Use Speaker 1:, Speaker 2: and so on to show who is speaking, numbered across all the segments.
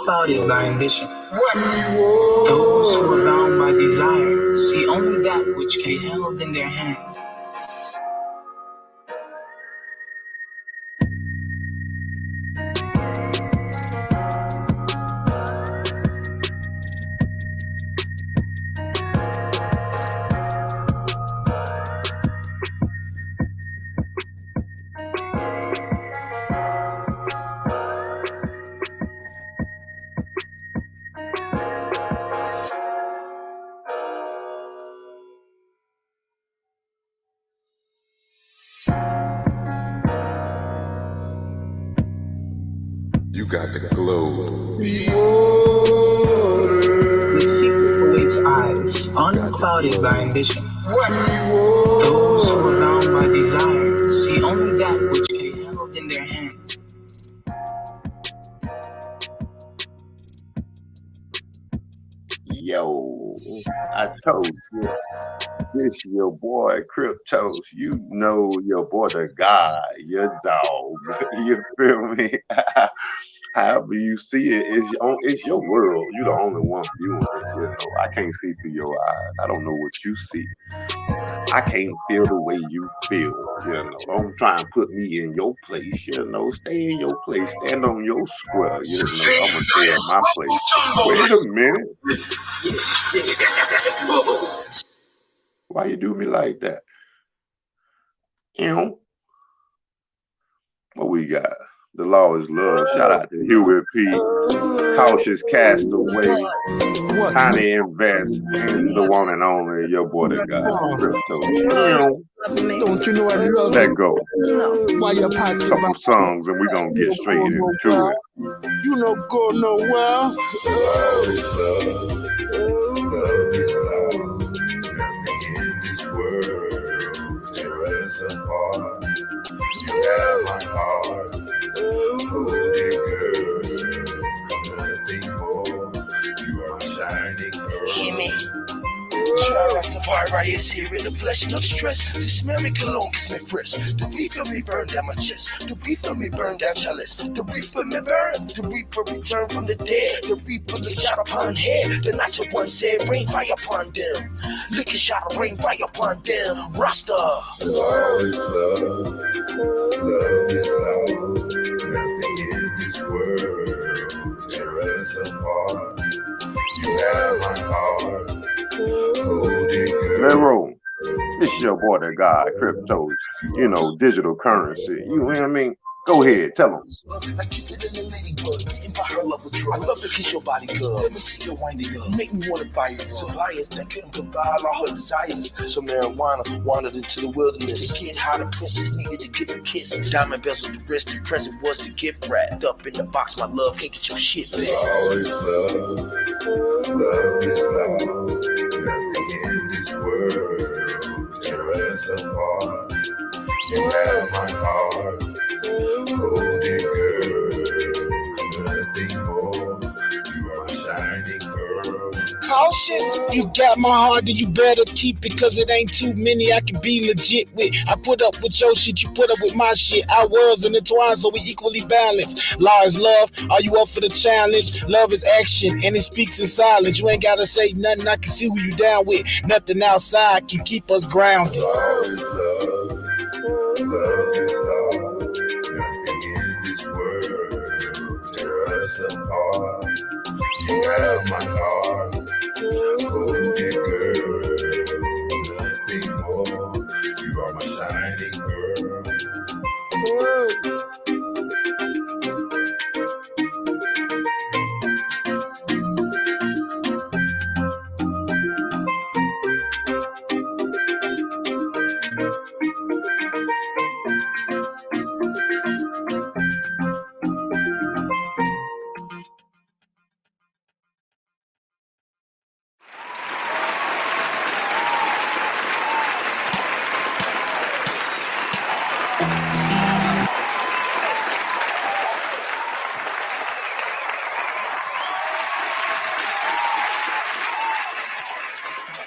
Speaker 1: unclouded by ambition. Those who are bound by desire see only that which can be held in their hands.
Speaker 2: You got the glow.
Speaker 1: The secret awaits eyes, unclouded by ambition. Those who are bound by desire see only that which can be held in their hands.
Speaker 3: Yo, I told you, this your boy Cryptos. You know your boy the guy, your dog. You feel me? However you see it, it's your world. You're the only one viewing it. You know, I can't see through your eyes. I don't know what you see. I can't feel the way you feel. You know, don't try and put me in your place. You know, stay in your place. Stand on your square. You know, I'm gonna stay in my place. Wait a minute. Why you do me like that? You know? What we got? The law is love. Shout out to Huey P. Cautious Castaway. Tiny Invest. And the one and only, your boy that got Crypto.
Speaker 4: Don't you know I love
Speaker 3: Let go.
Speaker 4: Why you packing
Speaker 3: Couple songs and we're gonna get straight into it.
Speaker 4: You know go nowhere.
Speaker 2: Love is love. Love is love. Nothing in this world tear us apart. You have my heart. Hold it, girl. Nothing more. You are my shining pearl.
Speaker 5: Hear me? Try Rastafari is here in the flesh, no stress. The smell me cologne gets me fresh. The reef of me burn down my chest. The reef of me burn down chalice. The reef of me burn. The reaper return from the dead. The reaper look shot upon head. The night of one said rain fire upon them. Lick a shot of rain fire upon them. Rasta.
Speaker 2: Love is love. Love is love. Nothing in this world tear us apart. You have my heart. Hold it, girl.
Speaker 3: Let roll. This your boy the guy, Cryptos. You know, digital currency. You know what I mean? Go ahead, tell them.
Speaker 5: I keep it in the ladybug, getting by her love with drug. I love to kiss your body, girl. Let me see your winding up. Make me want to buy it. Suppliers that couldn't provide all her desires. So marijuana wandered into the wilderness. To get how the princess needed to give a kiss. Diamond bells with the wrist, the present was the gift wrapped up in the box. My love can't get your shit back.
Speaker 2: Love is love. Love is love. Nothing in this world tear us apart. You have my heart. Hold it, girl. Nothing more. You are my shining pearl.
Speaker 4: Cautious, you got my heart, then you better keep it, cause it ain't too many I can be legit with. I put up with your shit, you put up with my shit. Our worlds intertwined, so we equally balanced. Law is love, are you up for the challenge? Love is action, and it speaks in silence. You ain't gotta say nothing, I can see who you down with. Nothing outside can keep us grounded.
Speaker 2: Love is love. Love is love. Nothing in this world tear us apart. You have my heart. Hold it, girl. Nothing more. You are my shining pearl.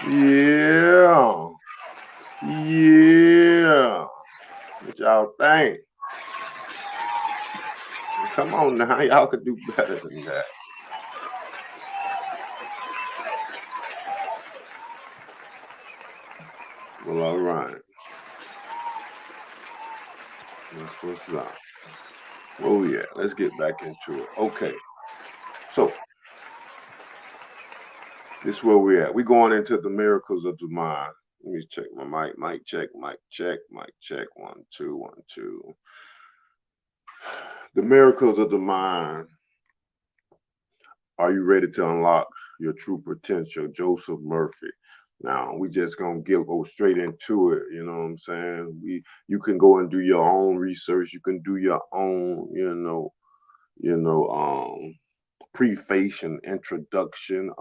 Speaker 3: Yeah. Yeah. What y'all think? Come on now, y'all could do better than that. Well, all right. That's what's up. Where we at? Let's get back into it. Okay. So this is where we at. We going into the miracles of the mind. Let me check my mic. Mic check. Mic check. Mic check. 1 2 1 2. The miracles of the mind. Are you ready to unlock your true potential? Joseph Murphy. Now we just gonna go straight into it. You know what I'm saying? You can go and do your own research. You can do your own, preface and introduction.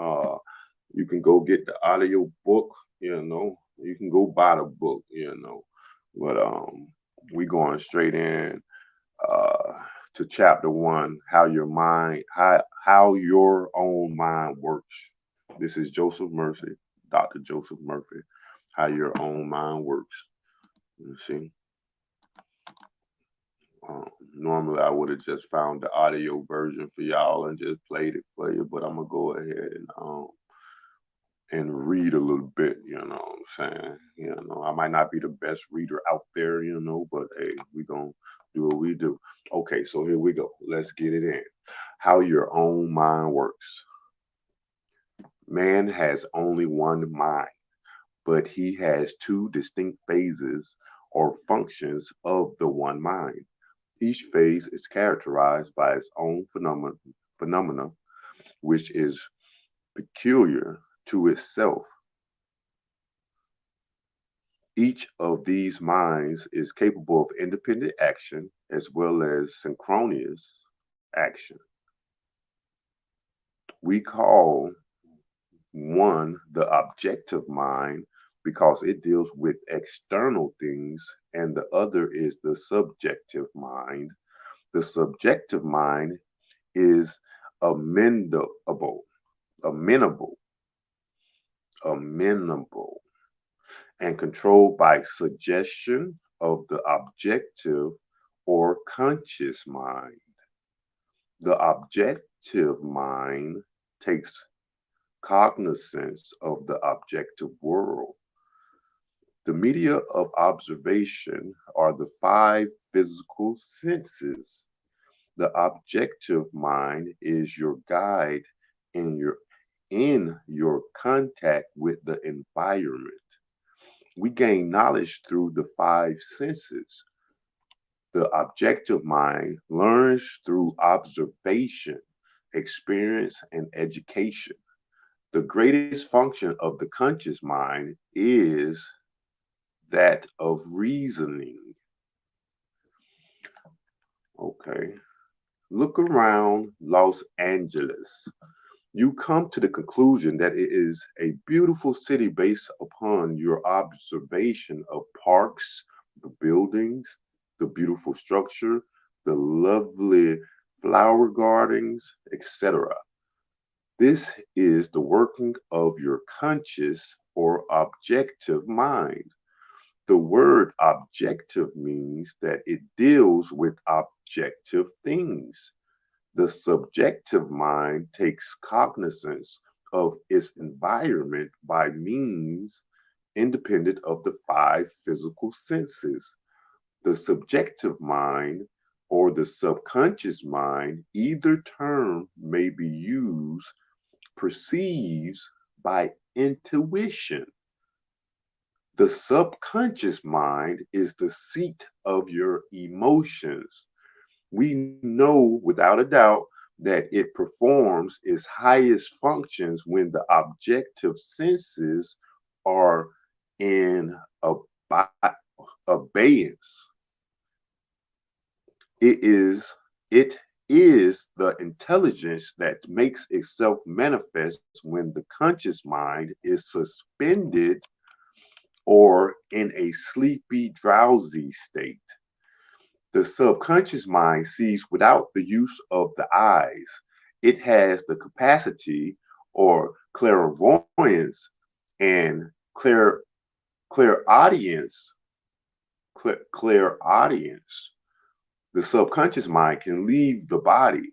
Speaker 3: You can go get the audio book. You can go buy the book. But we going straight in to chapter 1, how your own mind works. This is Joseph Murphy, Dr. Joseph Murphy, how your own mind works. You see, normally I would have just found the audio version for y'all and just played it for you, but I'm gonna go ahead and read a little bit. You know what I'm saying? I might not be the best reader out there, but hey, we gonna do what we do. Okay, so here we go. Let's get it in. How your own mind works. Man has only one mind, but he has two distinct phases or functions of the one mind. Each phase is characterized by its own phenomena, which is peculiar to itself. Each of these minds is capable of independent action as well as synchronous action. We call one the objective mind because it deals with external things, and the other is the subjective mind. The subjective mind is amenable, and controlled by suggestion of the objective or conscious mind. The objective mind takes cognizance of the objective world. The media of observation are the 5 physical senses. The objective mind is your guide in your contact with the environment. We gain knowledge through the 5 senses. The objective mind learns through observation, experience, and education. The greatest function of the conscious mind is that of reasoning. Okay. Look around Los Angeles. You come to the conclusion that it is a beautiful city based upon your observation of parks, the buildings, the beautiful structure, the lovely flower gardens, etc. This is the working of your conscious or objective mind. The word objective means that it deals with objective things. The subjective mind takes cognizance of its environment by means independent of the 5 physical senses. The subjective mind or the subconscious mind, either term may be used, perceives by intuition. The subconscious mind is the seat of your emotions. We know without a doubt that it performs its highest functions when the objective senses are in abeyance. It is the intelligence that makes itself manifest when the conscious mind is suspended or in a sleepy, drowsy state. The subconscious mind sees without the use of the eyes. It has the capacity or clairvoyance and clairaudience. Clairaudience. The subconscious mind can leave the body,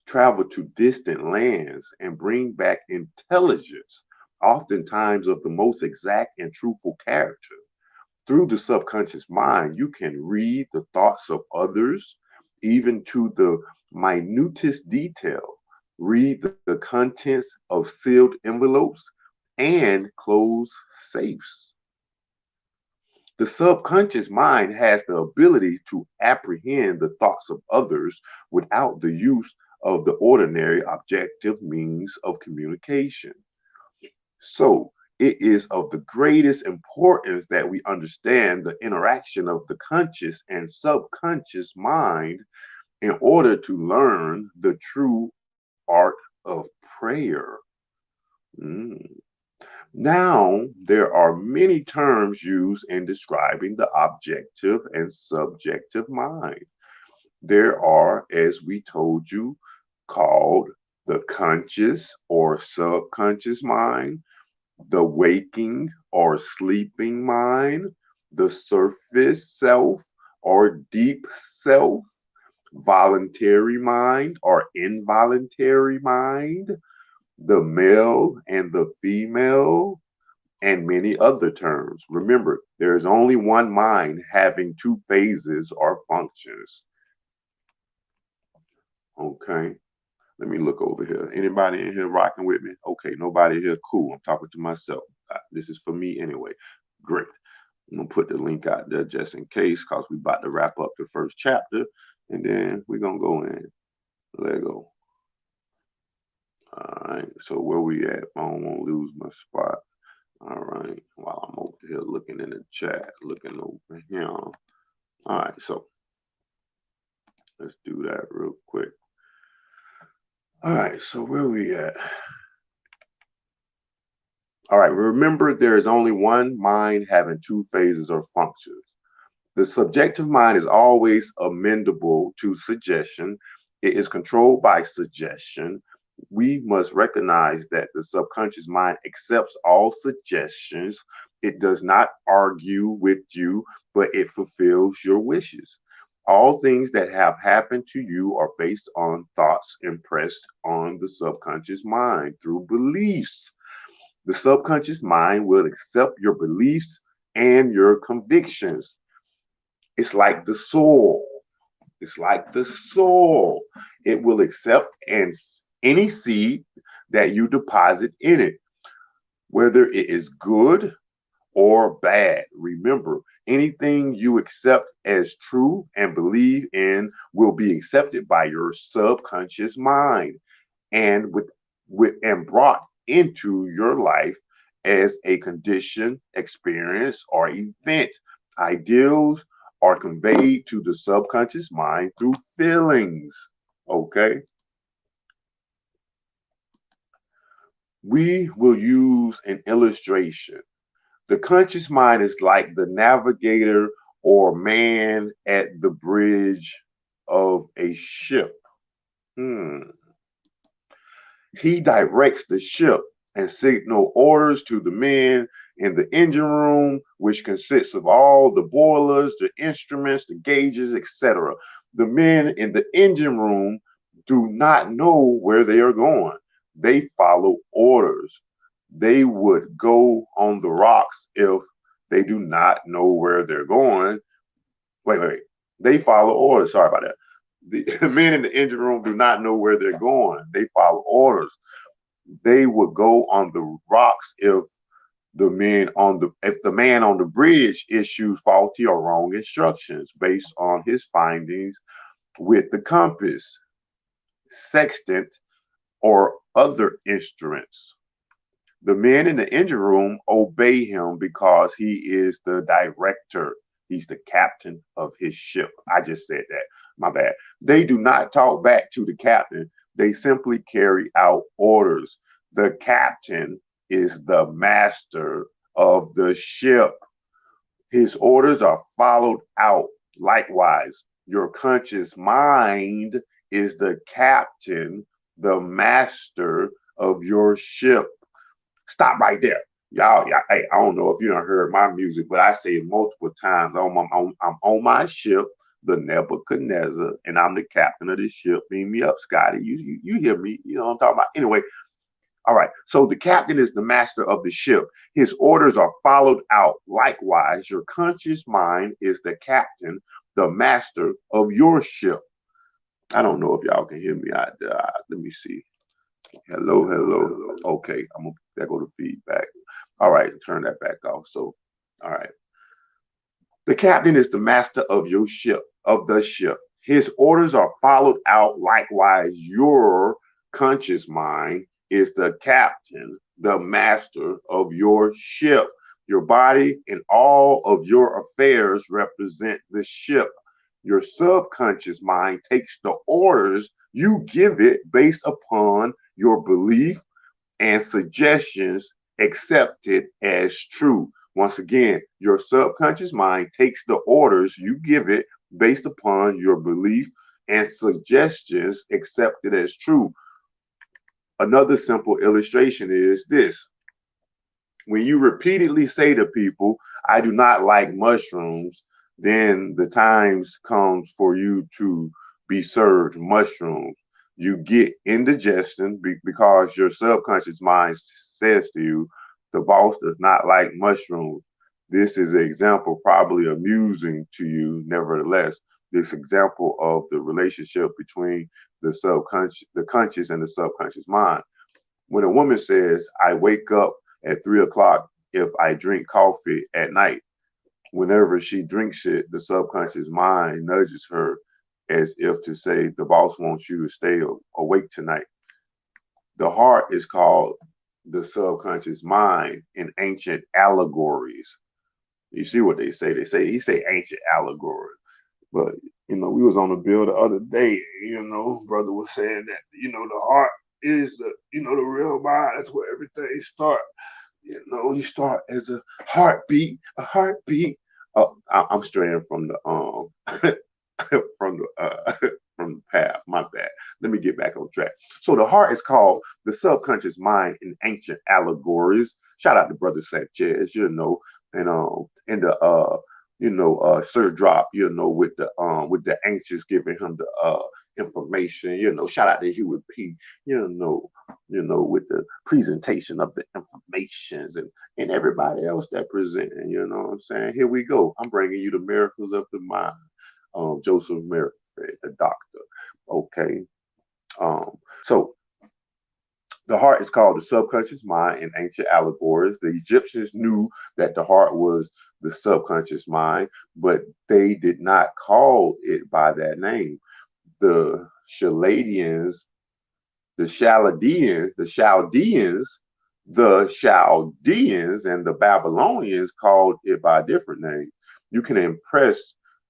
Speaker 3: travel to distant lands, and bring back intelligence, oftentimes of the most exact and truthful character. Through the subconscious mind, you can read the thoughts of others, even to the minutest detail. Read the contents of sealed envelopes and closed safes. The subconscious mind has the ability to apprehend the thoughts of others without the use of the ordinary objective means of communication. So, it is of the greatest importance that we understand the interaction of the conscious and subconscious mind in order to learn the true art of prayer. Mm. Now, there are many terms used in describing the objective and subjective mind. There are, as we told you, called the conscious or subconscious mind, the waking or sleeping mind, the surface self or deep self, voluntary mind or involuntary mind, the male and the female, and many other terms. Remember, there is only one mind having two phases or functions. Okay, let me look over here. Anybody in here rocking with me? Okay, nobody here. Cool. I'm talking to myself. This is for me anyway. Great. I'm gonna put the link out there just in case, cause we about to wrap up the first chapter, and then we're gonna go in. Let go. All right. So where we at? I don't want to lose my spot. All right. While I'm over here looking in the chat, looking over here. All right. So let's do that real quick. All right. So where we at? All right. Remember, there is only one mind having two phases or functions. The subjective mind is always amendable to suggestion. It is controlled by suggestion. We must recognize that the subconscious mind accepts all suggestions. It does not argue with you, but it fulfills your wishes. All things that have happened to you are based on thoughts impressed on the subconscious mind through beliefs. The subconscious mind will accept your beliefs and your convictions. It's like the soul. It's like the soul. It will accept any seed that you deposit in it, whether it is good or bad. Remember, anything you accept as true and believe in will be accepted by your subconscious mind and and brought into your life as a condition, experience, or event. Ideals are conveyed to the subconscious mind through feelings. Okay. We will use an illustration. The conscious mind is like the navigator or man at the bridge of a ship. Hmm. He directs the ship and signal orders to the men in the engine room, which consists of all the boilers, the instruments, the gauges, etc. The men in the engine room do not know where they are going. They follow orders. They would go on the rocks if they do not know where they're going. Wait. They follow orders. Sorry about that. The men in the engine room do not know where they're going. They follow orders. They would go on the rocks if the man on the bridge issues faulty or wrong instructions based on his findings with the compass, sextant, or other instruments. The men in the engine room obey him because he is the director. He's the captain of his ship. I just said that. My bad. They do not talk back to the captain. They simply carry out orders. The captain is the master of the ship. His orders are followed out. Likewise, your conscious mind is the captain, the master of your ship. Stop right there. Y'all, hey, I don't know if you done heard my music, but I say it multiple times. I'm on my ship, the Nebuchadnezzar, and I'm the captain of this ship. Beam me up, Scotty. You hear me? You know what I'm talking about. Anyway, All right. So the captain is the master of the ship. His orders are followed out. Likewise, your conscious mind is the captain, the master of your ship. I don't know if y'all can hear me out there. Let me see. Hello, hello. Okay, I'm gonna there go to feedback. All right, turn that back off. So, all right. The captain is the master of your ship, of the ship. His orders are followed out. Likewise, your conscious mind is the captain, the master of your ship. Your body and all of your affairs represent the ship. Your subconscious mind takes the orders you give it based upon your belief and suggestions accepted as true. Once again, your subconscious mind takes the orders you give it based upon your belief and suggestions accepted as true. Another simple illustration is this: when you repeatedly say to people, I do not like mushrooms, then the times comes for you to be served mushrooms. You get indigestion because your subconscious mind says to you, the boss does not like mushrooms. This is an example probably amusing to you. Nevertheless, this example of the relationship between the conscious and the subconscious mind. When a woman says, I wake up at 3 o'clock if I drink coffee at night, whenever she drinks it, the subconscious mind nudges her as if to say, the boss wants you to stay awake tonight. The heart is called the subconscious mind in ancient allegories. You see what they say? He say ancient allegories. But we was on the bill the other day, brother was saying that, the heart is the real mind. That's where everything starts. You start as a heartbeat, a heartbeat. Oh, I'm straying from the from the from the path. My bad. Let me get back on track. So the heart is called the subconscious mind in ancient allegories. Shout out to Brother Sanchez, and the Sir Drop, with the anxious giving him the information, shout out to Hewitt P, with the presentation of the informations and everybody else that presenting, you know what I'm saying? Here we go. I'm bringing you the miracles of the mind. Joseph Murphy, the doctor. Okay. So the heart is called the subconscious mind in ancient allegories. The Egyptians knew that the heart was the subconscious mind, but they did not call it by that name. The Chaldeans, the Chaldeans, the Chaldeans, the Chaldeans, and the Babylonians called it by a different name. You can impress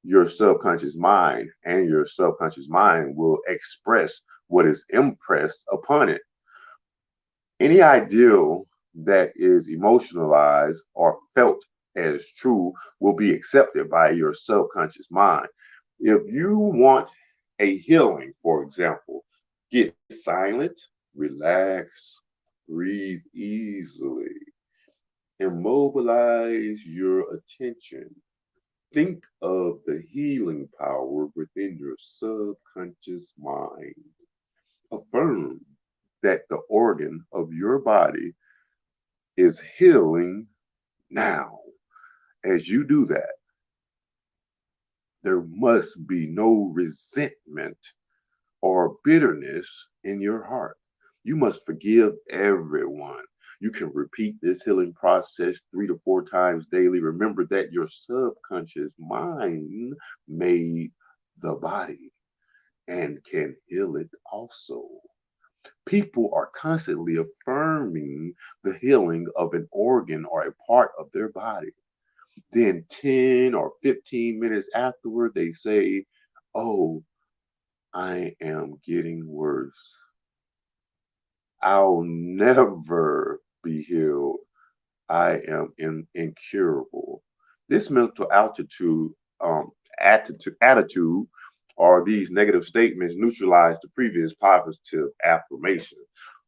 Speaker 3: your subconscious mind, and your subconscious mind will express what is impressed upon it. Any ideal that is emotionalized or felt as true will be accepted by your subconscious mind. If you want a healing, for example, get silent, relax, breathe easily, immobilize your attention. Think of the healing power within your subconscious mind. Affirm that the organ of your body is healing now. As you do that, there must be no resentment or bitterness in your heart. You must forgive everyone. You can repeat this healing process 3 to 4 times daily. Remember that your subconscious mind made the body and can heal it also. People are constantly affirming the healing of an organ or a part of their body. Then 10 or 15 minutes afterward, they say, oh, I am getting worse. I'll never be healed. I am incurable. This mental attitude, or these negative statements neutralize the previous positive affirmation.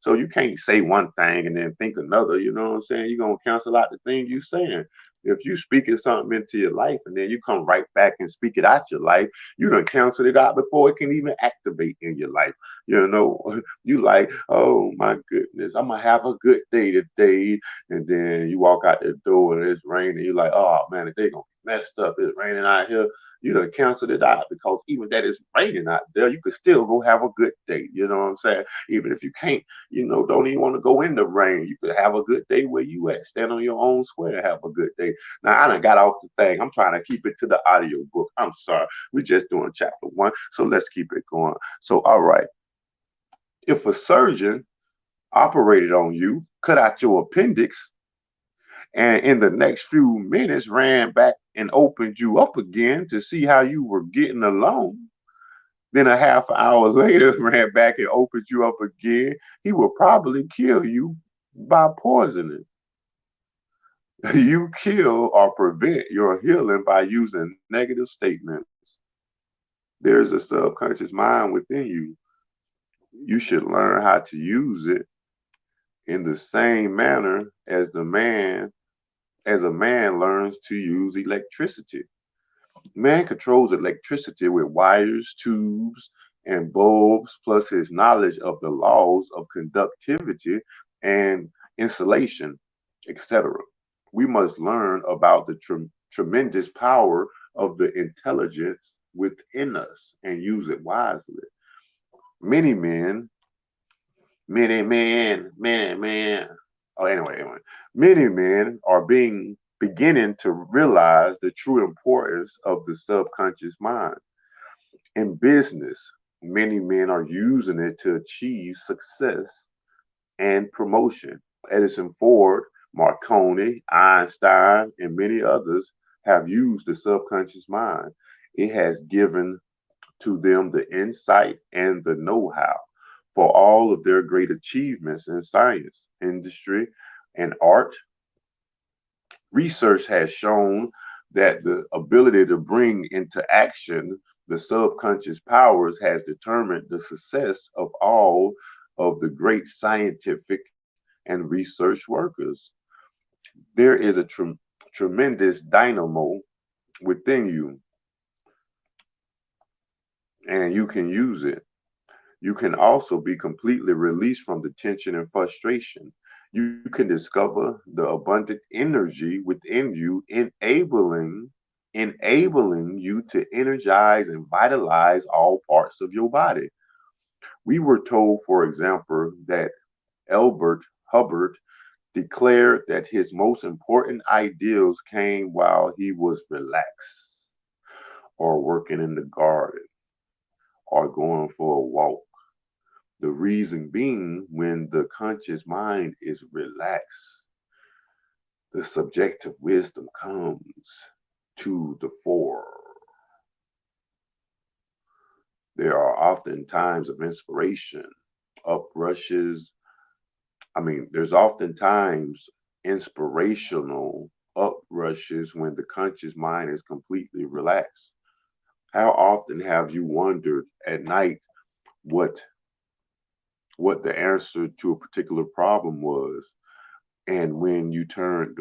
Speaker 3: So you can't say one thing and then think another. You know what I'm saying? You're gonna cancel out the thing you're saying. If you speaking something into your life and then you come right back and speak it out your life, you done canceled it out before it can even activate in your life. You know, you like, oh my goodness, I'm gonna have a good day today. And then you walk out the door and it's raining. You're like, oh man, the day gonna be messed up. It's raining out here. You done canceled it out because even that it's raining out there, you could still go have a good day. You know what I'm saying? Even if you can't, don't even want to go in the rain. You could have a good day where you at. Stand on your own square and have a good day. Now I done got off the thing. I'm trying to keep it to the audio book. I'm sorry. We're just doing chapter 1. So let's keep it going. So all right. If a surgeon operated on you, cut out your appendix, and in the next few minutes ran back and opened you up again to see how you were getting along, then a half hour later ran back and opened you up again, he will probably kill you by poisoning. You kill or prevent your healing by using negative statements. There's a subconscious mind within you. You should learn how to use it in the same manner as a man learns to use electricity. Man controls electricity with wires, tubes, and bulbs, plus his knowledge of the laws of conductivity and insulation, etc. We must learn about the tremendous power of the intelligence within us and use it wisely. Many men, many men. Oh, anyway, many men are beginning to realize the true importance of the subconscious mind. In business, many men are using it to achieve success and promotion. Edison Ford, Marconi, Einstein, and many others have used the subconscious mind. It has given to them the insight and the know how for all of their great achievements in science, industry, and art. Research has shown that the ability to bring into action the subconscious powers has determined the success of all of the great scientific and research workers. There is a tremendous dynamo within you, and you can use it. You can also be completely released from the tension and frustration. You can discover the abundant energy within you, enabling you to energize and vitalize all parts of your body. We were told, for example, that Albert Hubbard declared that his most important ideals came while he was relaxed, or working in the garden, or going for a walk. The reason being, when the conscious mind is relaxed, the subjective wisdom comes to the fore. There are often times of inspiration, uprushes. There's oftentimes inspirational uprushes when the conscious mind is completely relaxed. How often have you wondered at night what the answer to a particular problem was? And when you turned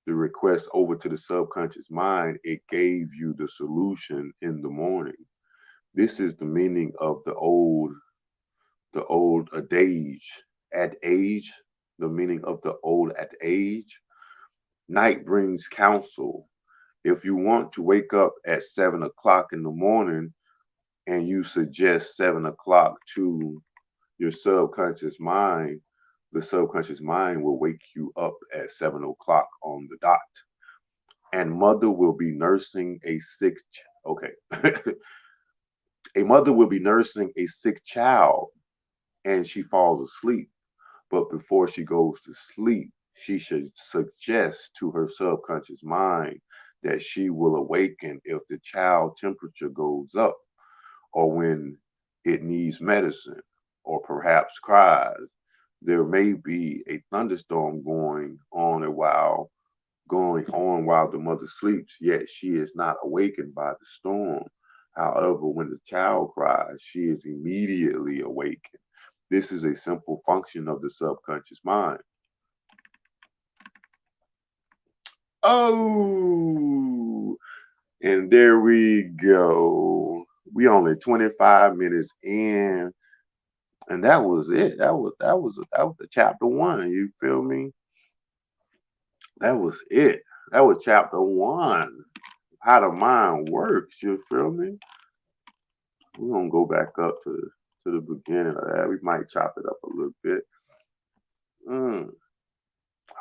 Speaker 3: the request over to the subconscious mind, it gave you the solution in the morning. This is the meaning of the old adage, the meaning of the old adage. Night brings counsel. If you want to wake up at 7 o'clock in the morning and you suggest 7 o'clock to your subconscious mind, the subconscious mind will wake you up at 7 o'clock on the dot. And mother will be nursing a sick, okay. A mother will be nursing a sick child and she falls asleep. But before she goes to sleep, she should suggest to her subconscious mind that she will awaken if the child temperature goes up, or when it needs medicine, or perhaps cries. There may be a thunderstorm going on while the mother sleeps, yet she is not awakened by the storm. However, when the child cries, she is immediately awakened. This is a simple function of the subconscious mind. Oh, and there we go. We only 25 minutes in, and that was it. That was the chapter one. You feel me? That was it. That was chapter one. How the mind works. You feel me? We're gonna go back up to the beginning of that. We might chop it up a little bit. Mm,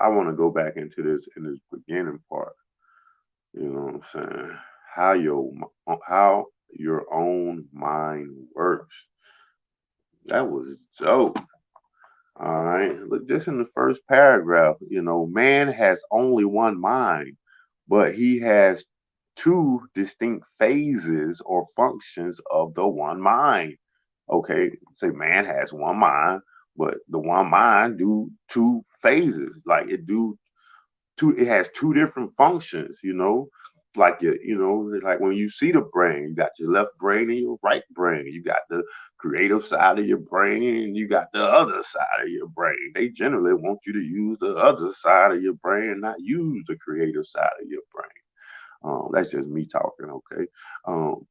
Speaker 3: I want to go back into this beginning part. You know what I'm saying? How your own mind works. That was dope. All right. Look, just in the first paragraph, man has only one mind, but he has two distinct phases or functions of the one mind. Okay, say man has one mind, but the one mind do two phases. Like it has two different functions, like like when you see the brain, you got your left brain and your right brain. You got the creative side of your brain and you got the other side of your brain. They generally want you to use the other side of your brain and not use the creative side of your brain. That's just me talking, okay? Um,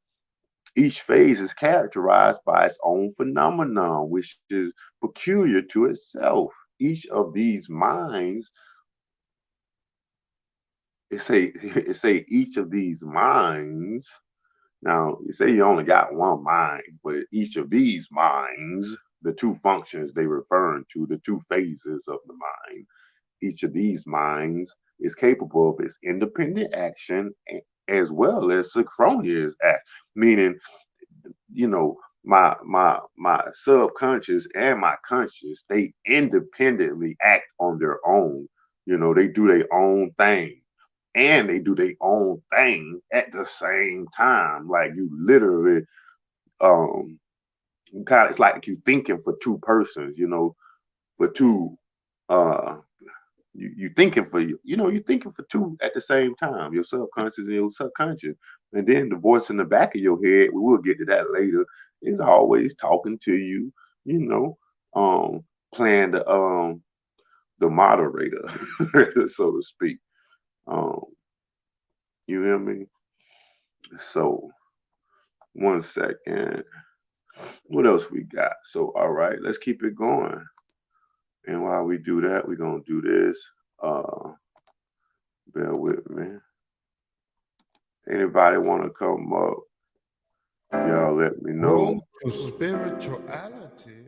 Speaker 3: each phase is characterized by its own phenomenon, which is peculiar to itself. Each of these minds, it say each of these minds. Now you say you only got one mind, but each of these minds, the two functions they referring to, the two phases of the mind, each of these minds is capable of its independent action as well as synchronous act, meaning my subconscious and my conscious, they independently act on their own. They do their own thing, and they do their own thing at the same time. Like you literally, um it's like you thinking for two persons, for two, uh you thinking for you thinking for two at the same time, your subconscious and your subconscious. And then the voice in the back of your head, we will get to that later, is always talking to you, you know, playing the moderator, so to speak. Um, you hear me? So 1 second. What else we got? So all right, let's keep it going. And while we do that, we're gonna do this. Bear with me. Anybody want to come up? Y'all let me know.
Speaker 2: Road to spirituality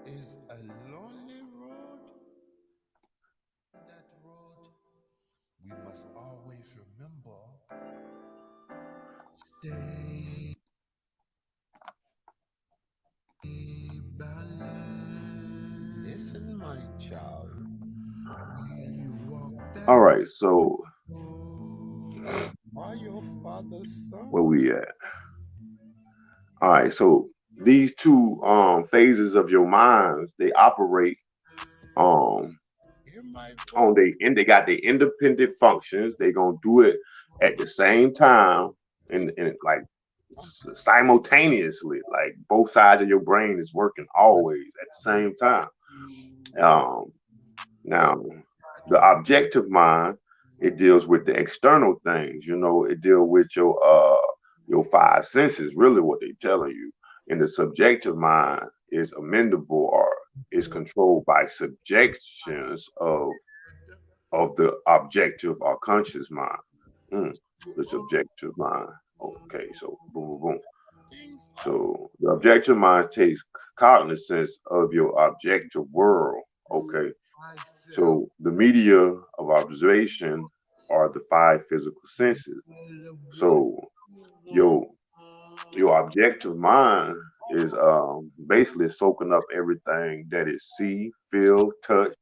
Speaker 2: is a lonely road. That road, we must always remember, stay balanced. Listen, my child, while you walk that
Speaker 3: All right, so
Speaker 2: road, are your father's son.
Speaker 3: where we at? All right, so these two phases of your minds, they operate um
Speaker 2: Hear my
Speaker 3: on
Speaker 2: voice.
Speaker 3: they got the independent functions. They gonna do it at the same time, and like simultaneously, like both sides of your brain is working always at the same time. Um, Now, the objective mind, it deals with the external things. It deals with your five senses, really what they telling you. And the subjective mind is amendable or is controlled by subjections of the objective or conscious mind. The subjective mind. Okay, so boom, boom, boom. So the objective mind takes cognizance of your objective world. Okay. So the media of observation are the five physical senses. So your your objective mind is basically soaking up everything that it see, feel, touch,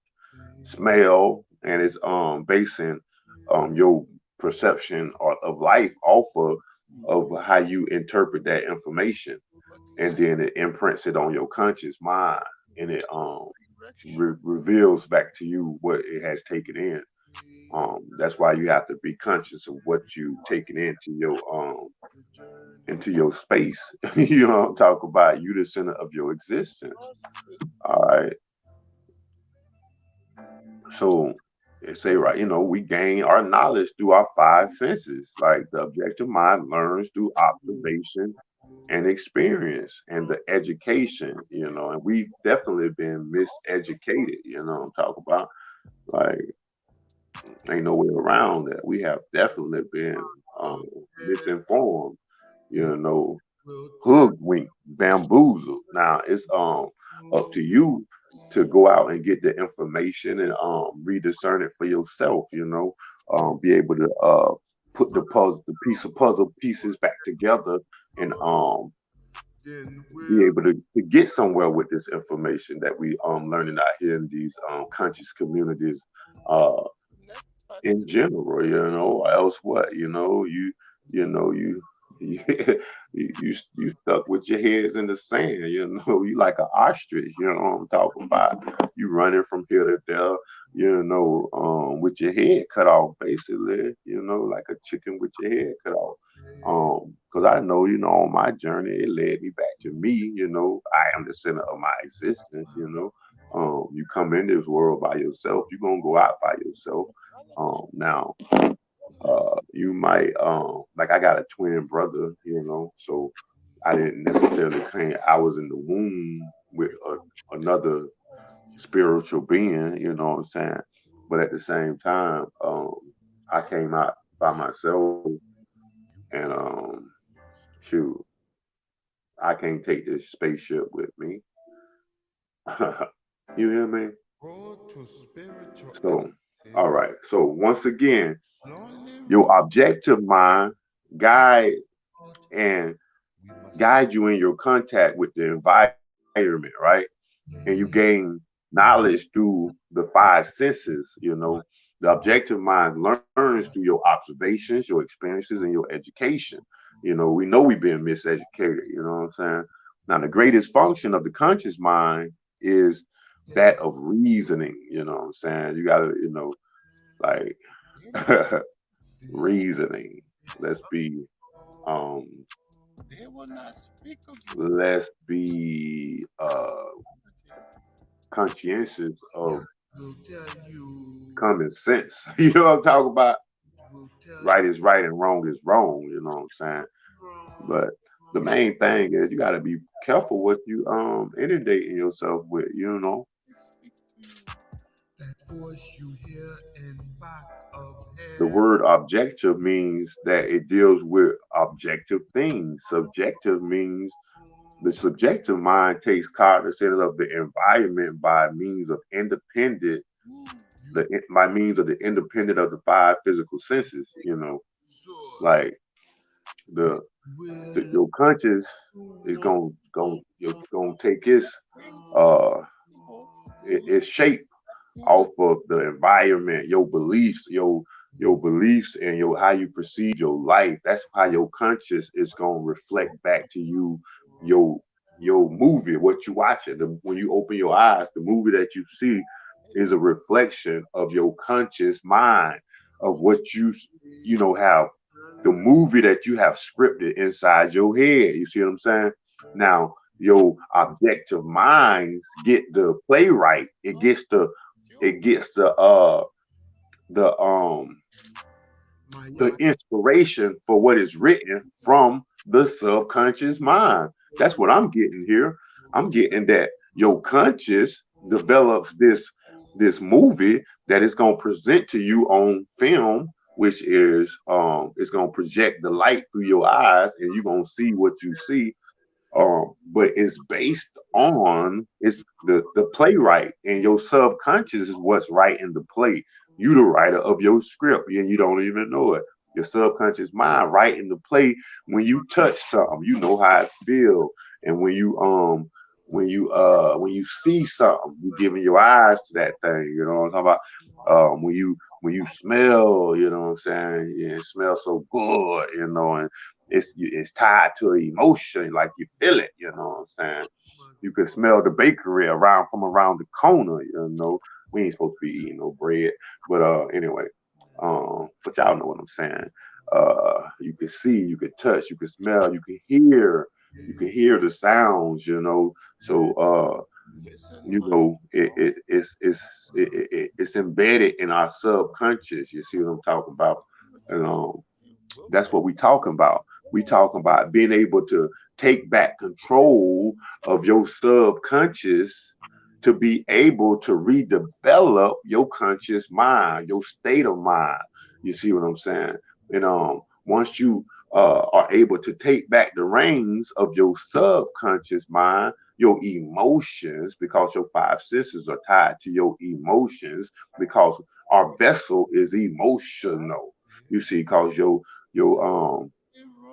Speaker 3: smell, and it's basing your perception of life off of how you interpret that information, and then it imprints it on your conscious mind, and it reveals back to you what it has taken in. That's why you have to be conscious of what you taking into your space. I'm talking about you, the center of your existence. All right. So They say, right, we gain our knowledge through our five senses. Like the objective mind learns through observation and experience and the education, and we've definitely been miseducated, I'm talking about. Like, ain't no way around that. We have definitely been misinformed, you know, hoodwinked, bamboozled. Now it's up to you to go out and get the information and rediscern it for yourself, be able to put the piece of puzzle pieces back together and be able to get somewhere with this information that we learning out here in these conscious communities uh in general, or else what, you know, you you stuck with your heads in the sand, you like an ostrich, you know what I'm talking about. You running from here to there, with your head cut off, basically, like a chicken with your head cut off. Because I know, on my journey, it led me back to me, I am the center of my existence, you come in this world by yourself, you're gonna go out by yourself. Now, you might like I got a twin brother, so I didn't necessarily claim I was in the womb with another spiritual being, you know what I'm saying? But at the same time, I came out by myself, and shoot, I can't take this spaceship with me. You hear me? So, all right. So once again, your objective mind guide and guide you in your contact with the environment, right? And you gain knowledge through the five senses, The objective mind learns through your observations, your experiences, and your education. We know we've been miseducated, you know what I'm saying? Now, the greatest function of the conscious mind is that of reasoning, you know what I'm saying? You gotta, like reasoning. Let's be um let's be conscientious of common sense. You know what I'm talking about? Right is right and wrong is wrong, you know what I'm saying? But the main thing is you gotta be careful what you inundating yourself with, The word objective means that it deals with objective things. Subjective means the subjective mind takes cognizance of the environment by means of the independent of the five physical senses. Like the, your conscious is going to take uh its shape off of the environment, your beliefs and your how you perceive your life. That's how your conscious is gonna reflect back to you your your movie, what you watching. When you open your eyes, the movie that you see is a reflection of your conscious mind of what have the movie that you have scripted inside your head. You see what I'm saying? Now, your objective minds get the playwright. It gets the the inspiration for what is written from the subconscious mind. That's what I'm getting here. I'm getting that your conscious develops this movie that is going to present to you on film, which is it's going to project the light through your eyes and you're going to see what you see. But it's based on it's the playwright, and your subconscious is what's writing the play. You the writer of your script and you don't even know it. Your subconscious mind writing the play. When you touch something, you know how it feel. And when you see something, you giving your eyes to that thing, you know what I'm talking about? When you smell, you know what I'm saying? Yeah, it smells so good, and it's tied to an emotion, like you feel it, you know what I'm saying? You can smell the bakery from around the corner, We ain't supposed to be eating no bread, but anyway, but y'all know what I'm saying. You can see, you can touch, you can smell, you can hear the sounds, So it's it's embedded in our subconscious. You see what I'm talking about? And that's what we talking about. We talking about being able to take back control of your subconscious to be able to redevelop your conscious mind, your state of mind. You see what I'm saying? And once you are able to take back the reins of your subconscious mind, your emotions, because your five senses are tied to your emotions, because our vessel is emotional. You see, because your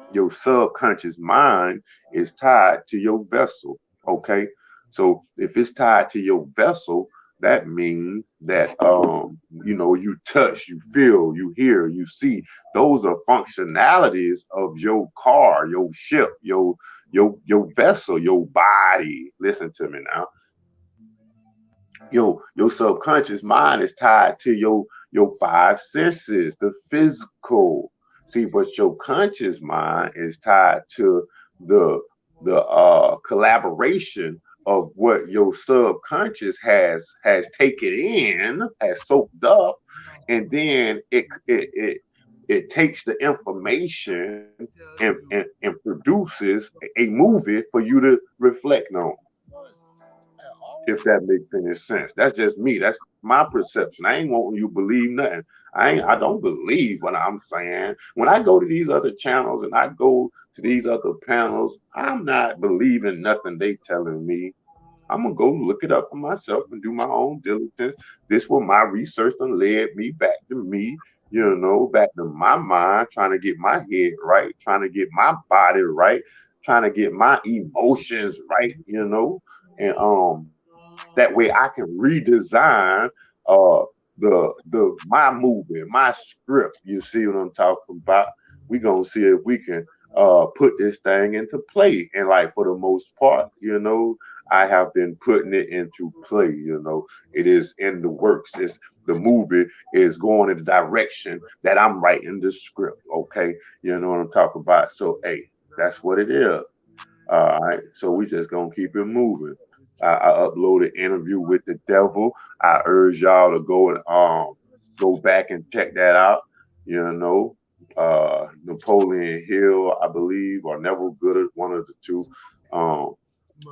Speaker 3: your subconscious mind is tied to your vessel. Okay. So if it's tied to your vessel, that means that you touch, you feel, you hear, you see. Those are functionalities of your car, your ship, your vessel, your body. Listen to me now. Your subconscious mind is tied to your five senses, the physical. See, but your conscious mind is tied to the collaboration of what your subconscious has taken in, has soaked up, and then it takes the information and produces a movie for you to reflect on, if that makes any sense. That's just me. That's my perception. I ain't wanting you to believe nothing. I don't believe what I'm saying. When I go to these other channels and I go to these other panels, I'm not believing nothing they telling me. I'm gonna go look it up for myself and do my own diligence. This was my research and led me back to me, back to my mind, trying to get my head right, trying to get my body right, trying to get my emotions right, and that way I can redesign the my movie, my script. You see what I'm talking about? We gonna see if we can put this thing into play. And like for the most part, I have been putting it into play. It is in the works. The movie is going in the direction that I'm writing the script. Okay, you know what I'm talking about. So hey, that's what it is. All right. So we just gonna keep it moving. I uploaded Interview with the Devil. I urge y'all to go and go back and check that out. Napoleon Hill, I believe, or Neville Goddard, one of the two.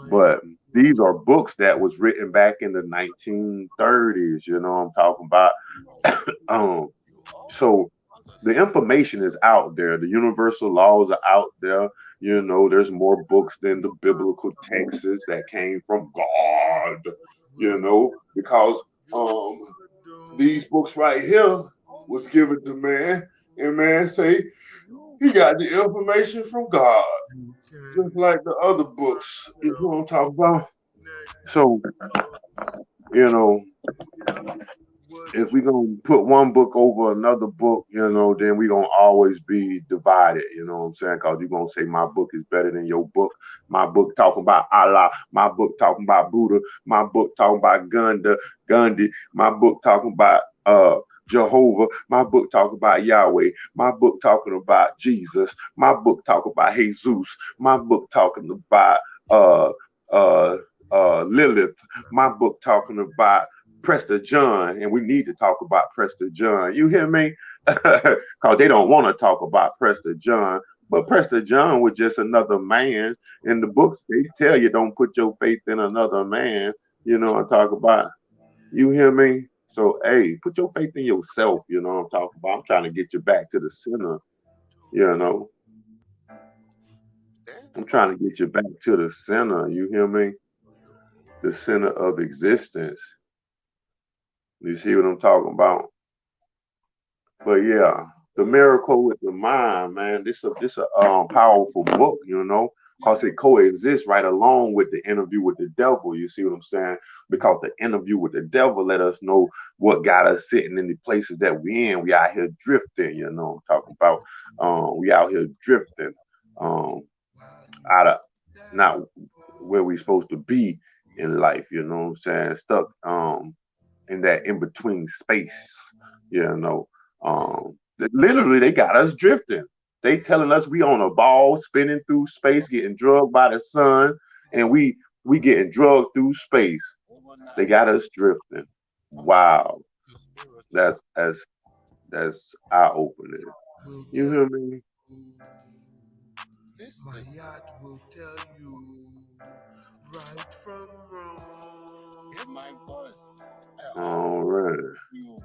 Speaker 3: But these are books that was written back in the 1930s. You know what I'm talking about? So the information is out there. The universal laws are out there. There's more books than the biblical texts that came from God, because these books right here was given to man, and man say he got the information from God, just like the other books. You know what I'm talking about? So, if we're gonna put one book over another book, then we're gonna always be divided, you know what I'm saying? Because you're gonna say my book is better than your book. My book talking about Allah, my book talking about Buddha, my book talking about Gandhi, my book talking about Jehovah, my book talking about Yahweh, my book talking about Jesus, my book talking about Jesus, my book talking about Lilith, my book talking about Prester John, and we need to talk about Prester John. You hear me? Because they don't want to talk about Prester John. But Prester John was just another man. In the books, they tell you don't put your faith in another man. You know what I'm talking about? You hear me? So, hey, put your faith in yourself. You know what I'm talking about? I'm trying to get you back to the center. I'm trying to get you back to the center. You hear me? The center of existence. You see what I'm talking about? But yeah, The Miracle with the Mind, man. This a powerful book, because it coexists right along with the Interview with the Devil. You see what I'm saying? Because the Interview with the Devil let us know what got us sitting in the places that we in. We out here drifting, I'm talking about. We out here drifting out of not where we supposed to be in life, you know what I'm saying? Stuck in that in-between space, literally they got us drifting. They telling us we on a ball spinning through space, getting drugged by the sun, and we getting drugged through space. They got us drifting. Wow,
Speaker 5: Conspiracy
Speaker 3: that's eye opening.
Speaker 5: will
Speaker 3: You
Speaker 5: tell
Speaker 3: hear me?
Speaker 5: you. My heart will tell you right from wrong. Hear my voice. I always
Speaker 3: All right.
Speaker 5: you.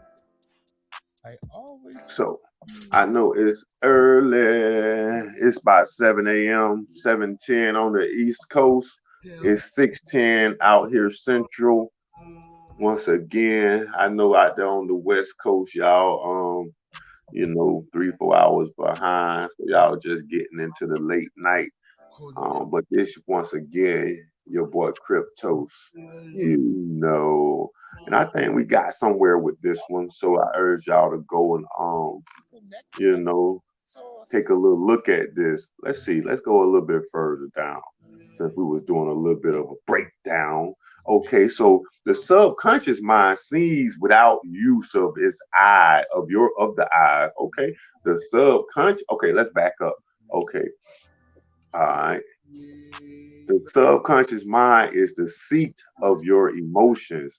Speaker 5: I always
Speaker 3: So
Speaker 5: you.
Speaker 3: I know it's early. It's about 7 a.m., 7:10 on the East Coast.
Speaker 5: Tell
Speaker 3: It's 6:10 out here central. Once again, I know out there on the West Coast, y'all, 3, 4 hours behind. So y'all just getting into the late night. But this once again, your boy Cryptos, you know. And I think we got somewhere with this one. So I urge y'all to go and you know, take a little look at this. Let's see. Let's go a little bit further down since we was doing a little bit of a breakdown. Okay, so the subconscious mind sees without use of its eye of the eye. Okay, the subconscious. Okay, let's back up. Okay, all right. The subconscious mind is the seat of your emotions.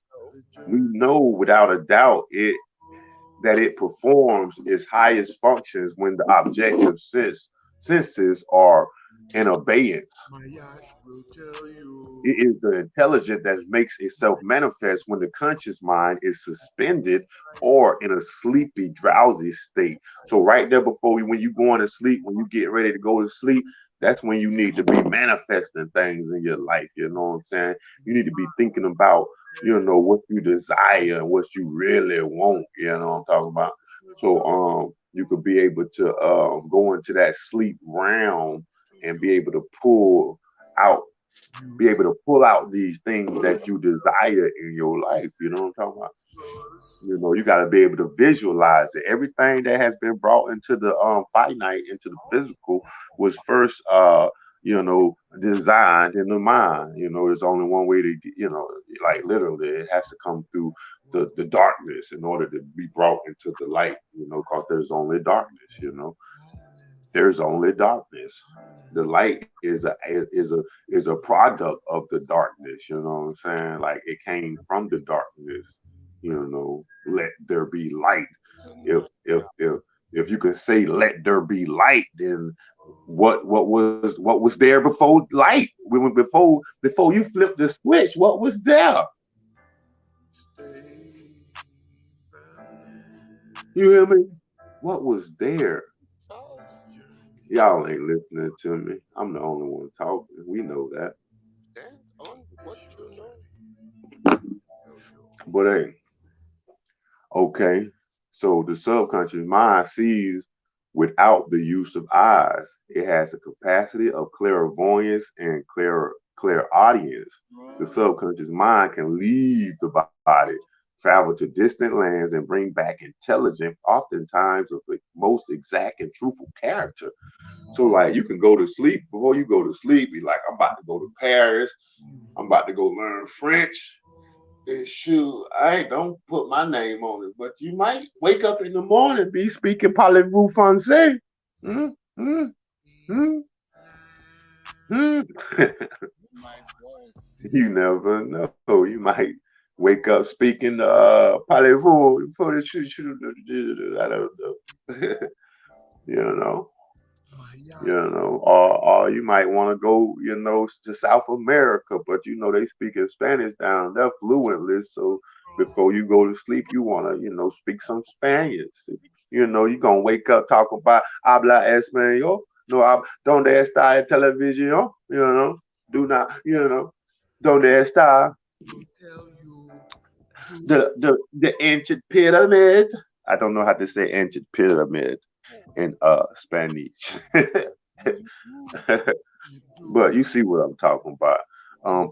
Speaker 3: We know without a doubt it performs its highest functions when the objective senses are in abeyance.
Speaker 5: My heart will tell you.
Speaker 3: It is the intelligence that makes itself manifest when the conscious mind is suspended or in a sleepy, drowsy state. So right there before when you going to sleep, when you get ready to go to sleep, that's when you need to be manifesting things in your life. You know what I'm saying? You need to be thinking about, what you desire and what you really want. You know what I'm talking about? So you could be able to go into that sleep realm and out be able to pull out these things that you desire in your life. You know what I'm talking about? You got to be able to visualize it. Everything that has been brought into the finite, into the physical, was first, designed in the mind. There's only one way to, like literally, it has to come through the darkness in order to be brought into the light. Because there's only darkness. There's only darkness. The light is a product of the darkness. You know what I'm saying? Like it came from the darkness. Let there be light. If you can say let there be light, then what was there before light? Before you flipped the switch, what was there? You hear me? What was there? Y'all ain't listening to me. I'm the only one talking. We know that.
Speaker 5: Stand on what you know.
Speaker 3: But hey, okay. So the subconscious mind sees without the use of eyes. It has a capacity of clairvoyance and clairaudience. The subconscious mind can leave the body, travel to distant lands, and bring back intelligent, oftentimes of the most exact and truthful character. So like you can go to sleep before you go to sleep, be like, I'm about to go to Paris, I'm about to go learn French. And shoot, I ain't don't put my name on it, but you might wake up in the morning be speaking parlez-vous français. Hmm? Hmm? Hmm? Hmm?
Speaker 5: My voice.
Speaker 3: You never know. You might wake up speaking parlez-vous for the I don't know. you know.
Speaker 5: My
Speaker 3: Or you might want to go, to South America, but they speak in Spanish down there fluently. So before you go to sleep, you want to, speak some Spanish. You're gonna wake up talking about habla español. No, donde está el televisión? Do not, donde está
Speaker 5: will tell you to
Speaker 3: the ancient pyramid. I don't know how to say ancient pyramid in Spanish. But you see what I'm talking about.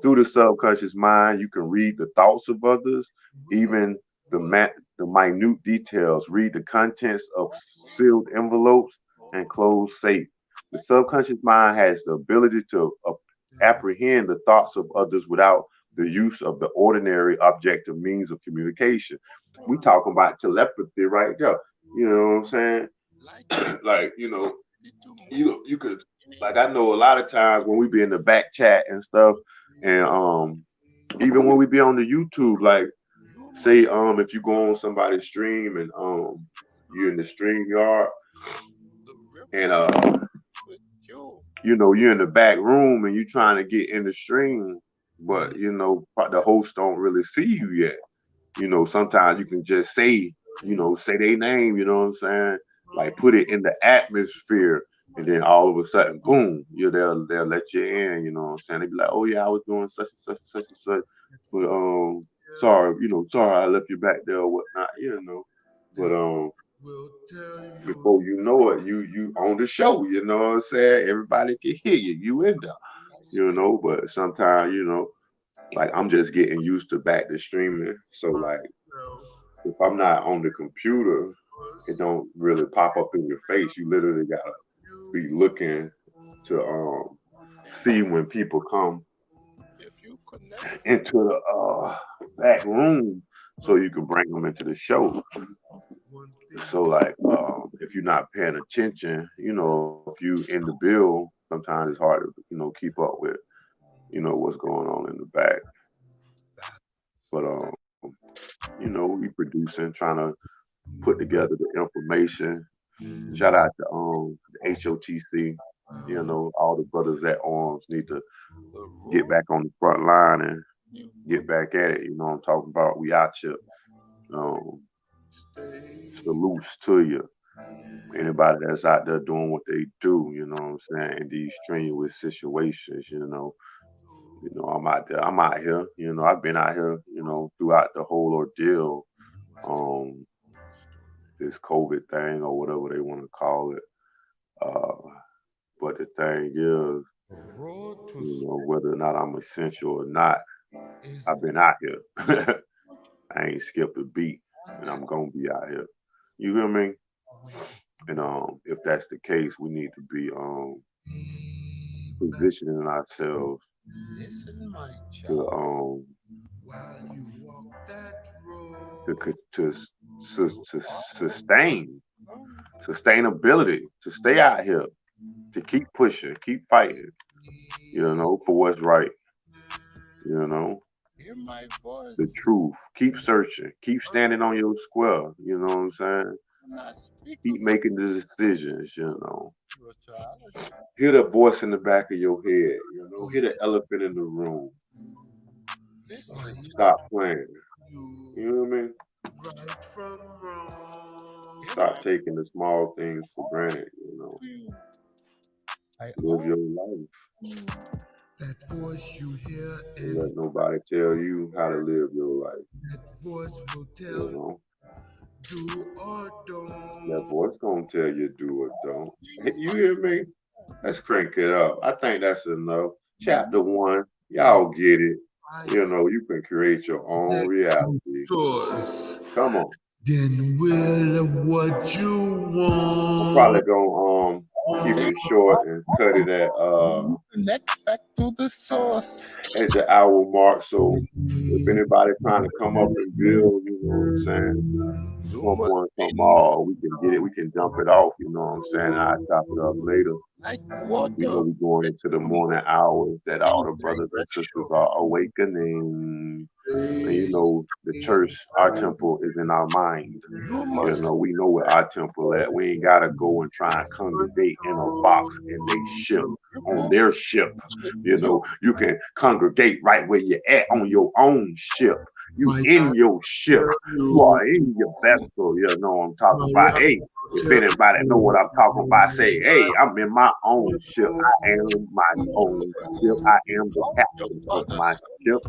Speaker 3: Through the subconscious mind, you can read the thoughts of others, even the minute details. Read the contents of sealed envelopes and closed safe. The subconscious mind has the ability to apprehend the thoughts of others without the use of the ordinary objective means of communication. We talking about telepathy right there. You know what I'm saying? Like you could, like, I know a lot of times when we be in the back chat and stuff, and even when we be on the YouTube, like say if you go on somebody's stream and you're in the stream yard and you know you're in the back room and you're trying to get in the stream, but you know the host don't really see you yet. You know, sometimes you can just say, you know, say their name, you know what I'm saying? Like put it in the atmosphere, and then all of a sudden, boom, they'll let you in, you know what I'm saying? They be like, oh yeah, I was doing such and such and such and such, but sorry, you know, sorry I left you back there or whatnot, you know. But before you know it, you on the show, you know what I'm saying? Everybody can hear you, you in there, you know. But sometimes, you know, like I'm just getting used to back to streaming, so like if I'm not on the computer, it don't really pop up in your face. You literally gotta be looking to see when people come into the back room so you can bring them into the show. So like if you're not paying attention, you know, if you in the bill, sometimes it's hard to, you know, keep up with, you know, what's going on in the back. But you know, we producing, trying to put together the information. Shout out to the HOTC. You know, all the brothers at arms need to get back on the front line and get back at it. You know what I'm talking about? We out here. Salutes to you. Anybody that's out there doing what they do, you know what I'm saying, in these strenuous situations, you know. You know, I'm out here, you know, I've been out here, you know, throughout the whole ordeal, um, this COVID thing or whatever they want to call it. But the thing is, you know, whether or not I'm essential or not, I've been out here. I ain't skipped a beat, and I'm gonna be out here. You hear me? And if that's the case, we need to be positioning ourselves to to sustain sustainability, to stay out here, to keep pushing, keep fighting, you know, for what's right, you know, the truth. Keep searching, keep standing on your square, you know what I'm saying? Keep making the decisions, you know. Hear the voice in the back of your head, you know, hear the elephant in the room. Stop playing. You know what I mean? Stop taking the small things for granted, you know. Live your life.
Speaker 5: That voice you hear
Speaker 3: Don't let nobody tell you how to live your life.
Speaker 5: that voice will tell
Speaker 3: You know,
Speaker 5: do or don't.
Speaker 3: that voice gonna tell you do or don't. You hear me? Let's crank it up. I think that's enough. Chapter 1, y'all get it. You know, you can create your own reality.
Speaker 5: Source.
Speaker 3: Come on.
Speaker 5: Then will what you
Speaker 3: I'm
Speaker 5: want.
Speaker 3: probably gonna keep it short and cut it at
Speaker 5: Connect back to the source.
Speaker 3: at the hour mark. So if anybody trying to come up and build, you know what I'm saying? Come one, come all, we can get it, we can jump it off, you know what I'm saying? I'll chop it up later.
Speaker 5: Like
Speaker 3: You know, we're going into the morning hours that all the brothers and sisters are awakening. And you know, the church, our temple is in our mind. You know, we know where our temple at. We ain't gotta go and try and congregate in a box in their ship, on their ship. You know, you can congregate right where you're at on your own ship. You in your ship. You are in your vessel. You know what I'm talking about. Hey, if anybody know what I'm talking about, say, hey, I'm in my own ship. I am my own ship. I am the captain of my ship.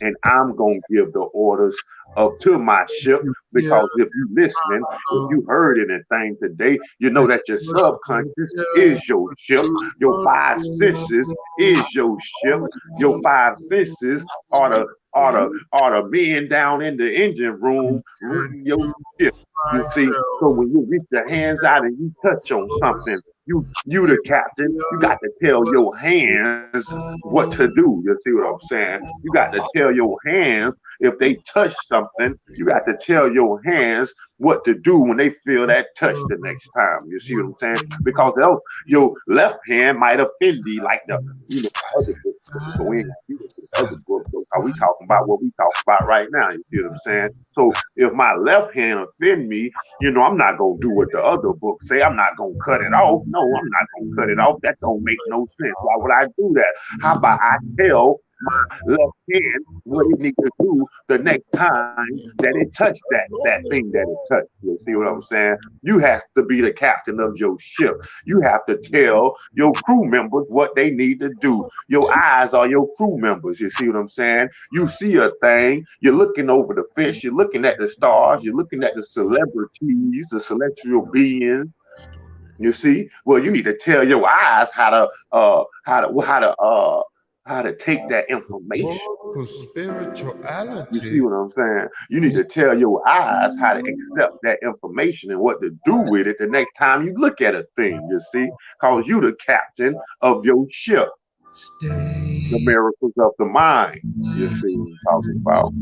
Speaker 3: And I'm going to give the orders up to my ship, because if you listening, if you heard anything today, you know that your subconscious is your ship. Your five senses is your ship. Your five senses are the men down in the engine room running your ship. You see, so when you reach your hands out and you touch on something, you the captain, you got to tell your hands what to do. You see what I'm saying? You got to tell your hands if they touch something, you got to tell your hands what to do when they feel that touch the next time. You see what I'm saying? Because else your left hand might offend thee, like the other book. So we ain't gonna do the other book. So how we talking about what we talking about right now? You see what I'm saying? So if my left hand offend me, I'm not gonna do what the other book say. I'm not gonna cut it off. No, I'm not gonna cut it off. That don't make no sense. Why would I do that? How about I tell my left hand what it needs to do the next time that it touched that thing that it touched? You see what I'm saying? You have to be the captain of your ship. You have to tell your crew members what they need to do. Your eyes are your crew members. You see what I'm saying? You see a thing, you're looking over the fish, you're looking at the stars, you're looking at the celebrities, the celestial beings. You see? Well, you need to tell your eyes how to take that information.
Speaker 2: For spirituality.
Speaker 3: You see what I'm saying? You need to tell your eyes how to accept that information and what to do with it the next time you look at a thing, you see? Because you the captain of your ship. The miracles of the mind. You see what I'm talking about?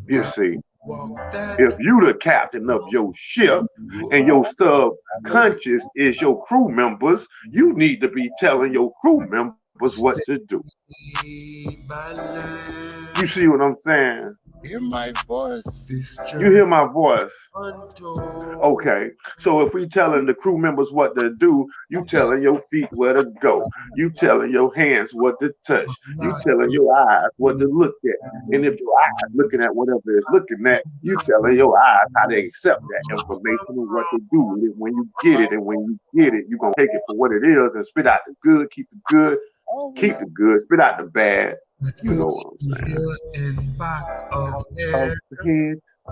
Speaker 3: You see. If you the captain of your ship and your subconscious is your crew members, you need to be telling your crew members what to do. You see what I'm saying?
Speaker 2: Hear my voice.
Speaker 3: You hear my voice? Okay. So if we telling the crew members what to do, you telling your feet where to go. You telling your hands what to touch. You telling your eyes what to look at. And if your eyes looking at whatever it's looking at, you telling your eyes how to accept that information and what to do with it when you get it. And when you get it, you're going to take it for what it is and spit out the good, keep it good, keep it good, spit out the bad. You know what I'm saying?
Speaker 2: And back of head,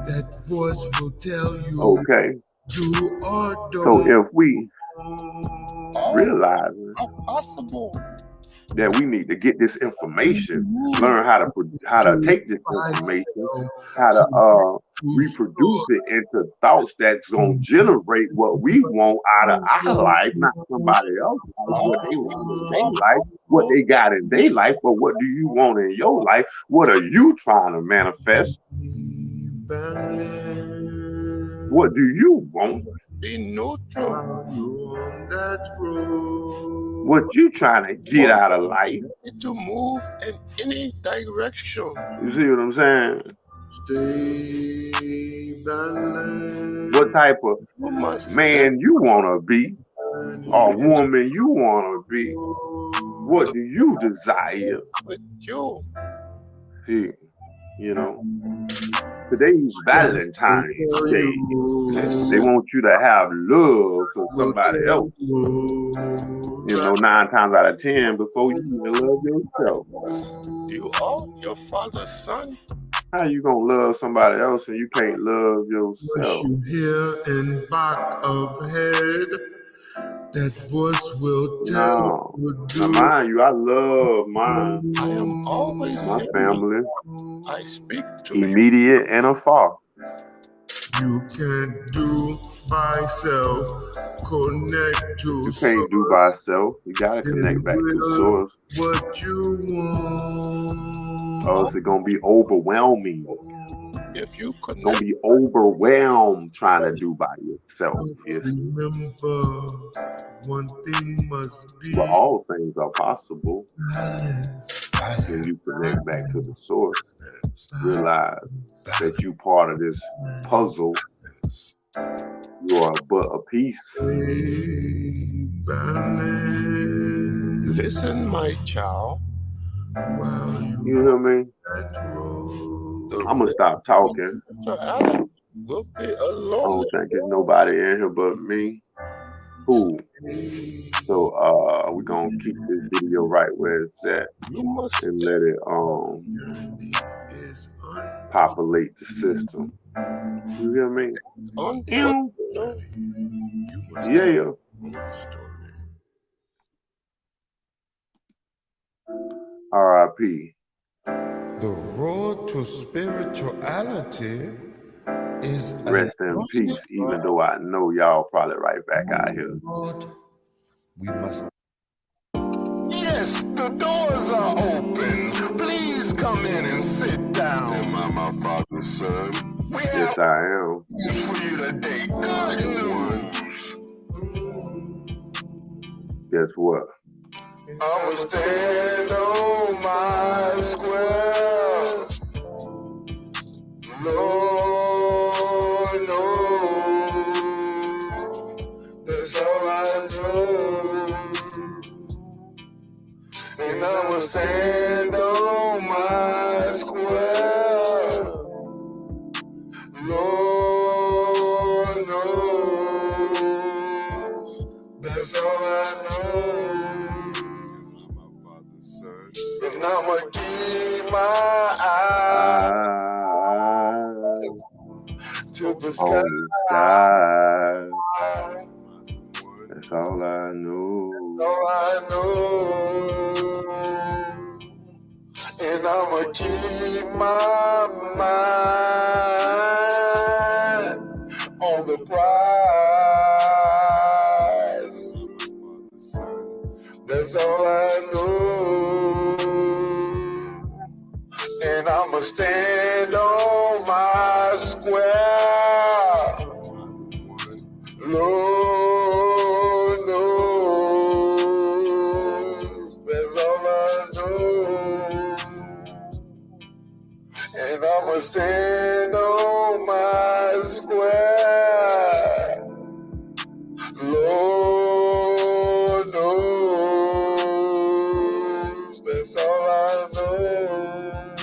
Speaker 2: that voice will tell you.
Speaker 3: Okay.
Speaker 2: Do or don't.
Speaker 3: So if we realize
Speaker 2: possible
Speaker 3: that we need to get this information, learn how to take this information, how to reproduce it into thoughts that's gonna generate what we want out of our life, not somebody else. What they want in their life, what they got in their life, but what do you want in your life? What are you trying to manifest? What do you want?
Speaker 2: Be neutral on that road.
Speaker 3: What you trying to get out of life?
Speaker 2: To move in any direction.
Speaker 3: You see what I'm saying?
Speaker 2: Stay balanced.
Speaker 3: What type of man you want to be or woman you want to be? What do you desire?
Speaker 2: With you.
Speaker 3: See, today's Valentine's Day. They want you to have love for somebody else. 9 times out of 10 before you even love yourself.
Speaker 2: You are your father's son.
Speaker 3: How you gonna love somebody else and you can't love yourself?
Speaker 2: You hear in back of head, that voice will tell you.
Speaker 3: Now mind you, I love mine.
Speaker 2: I am always
Speaker 3: my family.
Speaker 2: I speak to
Speaker 3: immediate and afar.
Speaker 2: You can't do by self. Connect to
Speaker 3: you can't do by self. You gotta connect back to the source.
Speaker 2: What you want.
Speaker 3: Or else it's gonna be overwhelming.
Speaker 2: If you could
Speaker 3: gonna be overwhelmed trying to do by yourself.
Speaker 2: Remember, one thing must be.
Speaker 3: Well, all things are possible when you connect back to the source. Realize that you part of this puzzle. You are but a piece.
Speaker 2: Listen, my child.
Speaker 3: You hear me? I'm gonna stop talking.
Speaker 2: We'll be alone.
Speaker 3: I don't think there's nobody in here but me. Cool. So we're gonna keep this video right where it's at and let it populate the system. You hear me? Yeah. R.I.P.
Speaker 2: The road to spirituality is
Speaker 3: rest in peace, even though I know y'all probably right back out here.
Speaker 2: We must.
Speaker 5: Yes, the doors are open. Please come in and sit down.
Speaker 2: Am I my father's son?
Speaker 5: We
Speaker 3: Yes,
Speaker 5: have
Speaker 3: I am.
Speaker 5: news for you today. Good news.
Speaker 3: Guess what?
Speaker 5: I'ma stand on my square. Lord knows that's all I know. And I'ma stand on my square. Lord knows that's all I know. And I'ma keep my eyes to the
Speaker 3: On the
Speaker 5: sky.
Speaker 3: sky. That's all I know.
Speaker 5: All I know. And I'ma keep my mind on the prize. That's all I know. And I'ma stand on my square. Lord knows that's all I know. And I'ma stand on my square. Lord knows that's all I know.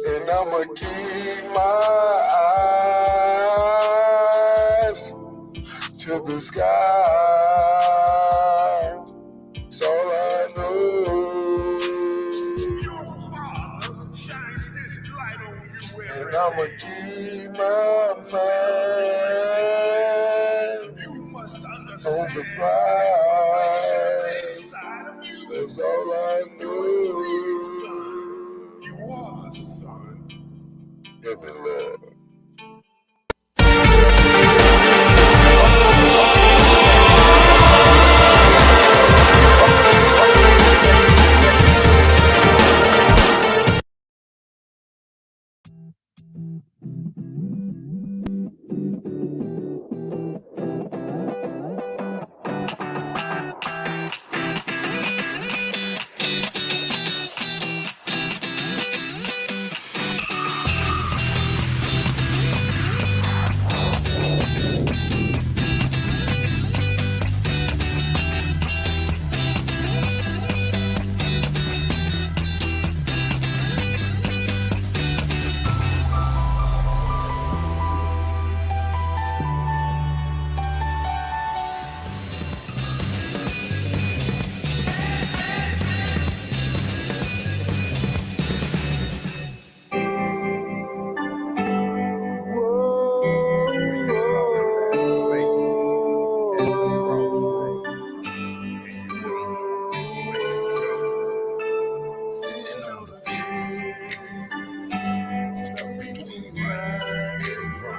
Speaker 5: And I'ma keep my eyes to the sky. That's all I know. Your Father shines this light on you. And I'ma keep my mind on the prize. That's all I know. You are the Son. Give me love.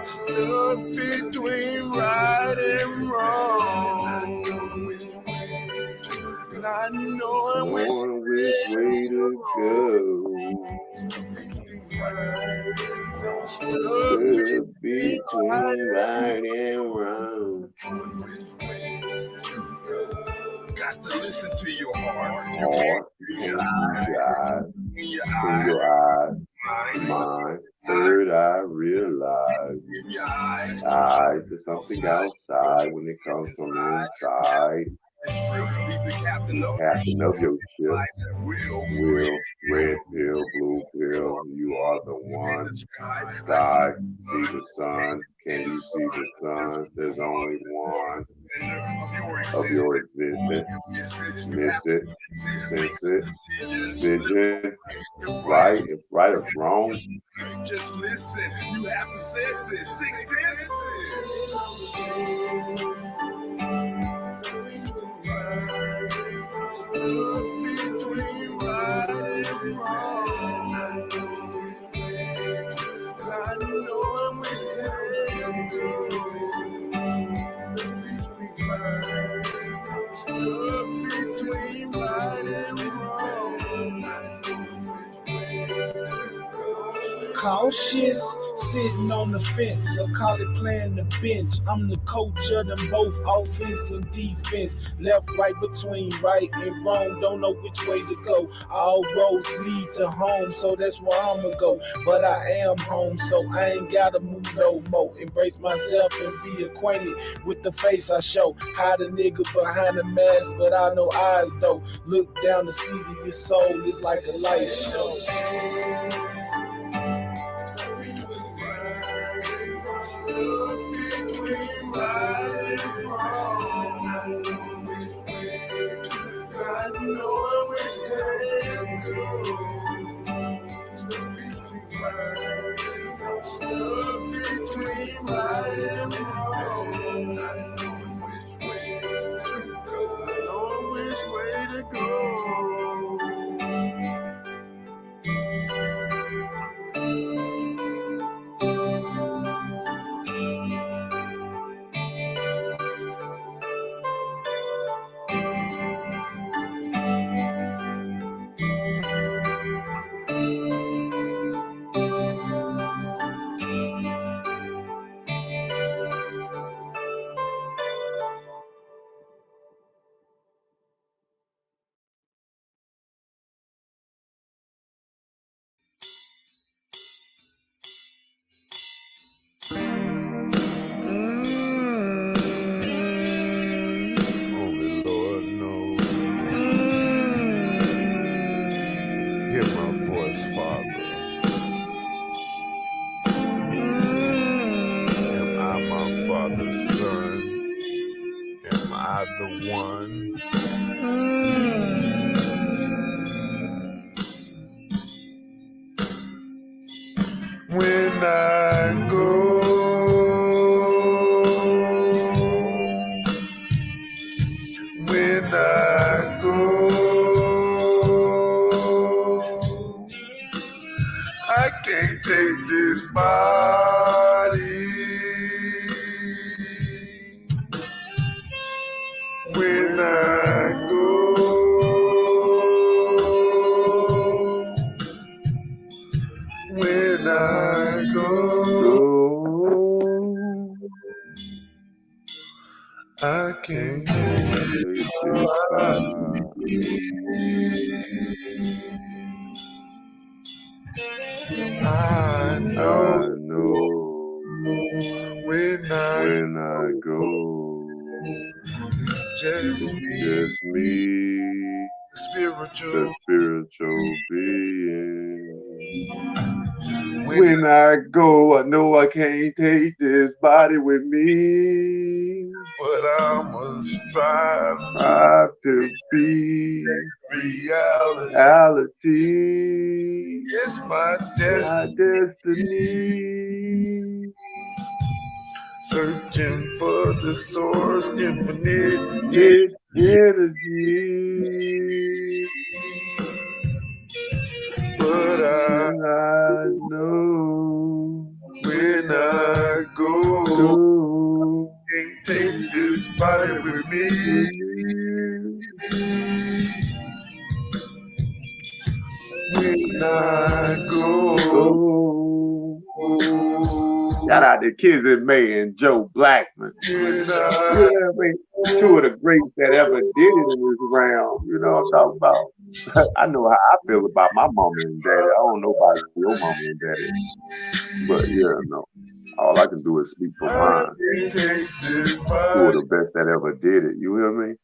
Speaker 5: Stuck between right and wrong, not knowing
Speaker 3: Which way to go.
Speaker 5: stuck
Speaker 3: Between right and wrong.
Speaker 5: Got to listen to your heart.
Speaker 3: Heart, in your eyes, mind, third eye, realize. Eyes is something outside when it comes from inside.
Speaker 5: The captain
Speaker 3: of your ship. Will, red pill, blue pill, you are the one. Sky, see the sun. Can you see the sun? There's only one of your existence. Miss it, sense it, decision. Right, if right or wrong.
Speaker 5: Just listen, you have to sense it. 6 senses. Between right and wrong, I know I'm with you. Stuck between right and wrong.
Speaker 4: Cautious, sitting on the fence, or call it playing the bench. I'm the coach of them both, offense and defense. Left, right, between right and wrong, don't know which way to go. All roads lead to home, so that's where I'ma go. But I am home, so I ain't gotta move no more. Embrace myself and be acquainted with the face I show. Hide a nigga behind the mask, but I know eyes though. Look down to see that your soul is like a light show.
Speaker 2: Stuck between right and wrong. Know which way to go. Only Lord knows. Hear my voice, Father. Am I my Father's son? Am I the one? When I go, when I go, I can't take this body. When I go, when I go, I can't take this body. I know when I go, it's just me, the spiritual being. When I go, I know I can't take this body with me, but I must strive to be reality. It's my destiny. Searching for the source, infinite energy. But I know when I go, can't take this body with me. When I go. Shout out to Kizzy May and Joe Blackman. Two of the greats that ever did it in this round. You know what I'm talking about? I know how I feel about my mama and daddy. I don't know about your mama and daddy. But yeah, no. All I can do is speak for mine. Two of the best that ever did it. You hear me?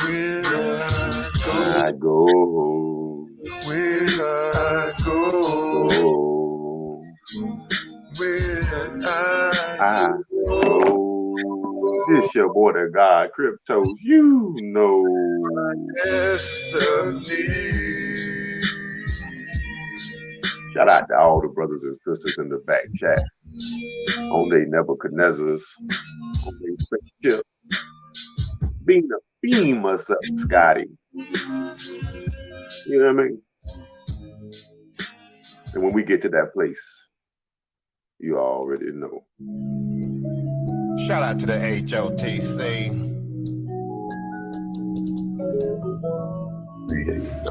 Speaker 2: When I go. When I go. When I go. This your boy, the God, Cryptos. You know. Destiny. Shout out to all the brothers and sisters in the back chat. On they Nebuchadnezzars. On they spaceship. Beam us up, Scotty. You know what I mean? And when we get to that place, you already know.
Speaker 6: Shout out to the HOTC.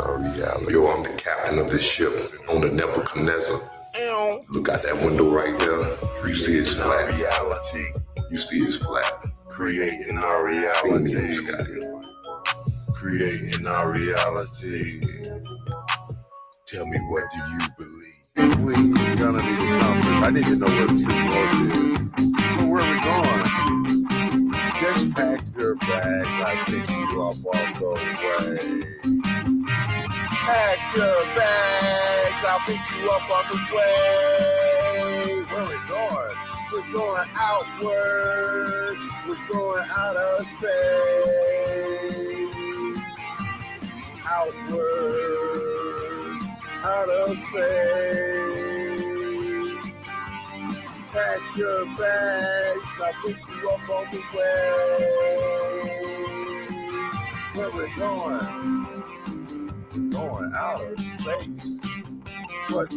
Speaker 2: our reality. Yo, I'm the captain of this ship on the Nebuchadnezzar. Look out that window right there. You see it's flat.
Speaker 5: Reality.
Speaker 2: You see it's flat.
Speaker 5: Creating our reality. Creating our reality. Tell me, what do you believe?
Speaker 2: We gonna need to come. I need to know where the north is. So where we going? Just pack your bags. I pick you up off the way. Pack your bags. I'll pick you up on the way. Where we going? We're going outward. We're going out of space. Outward. Out of space. Pack your bags. I'll pick you up on the way. Where we going? Going out of space. What?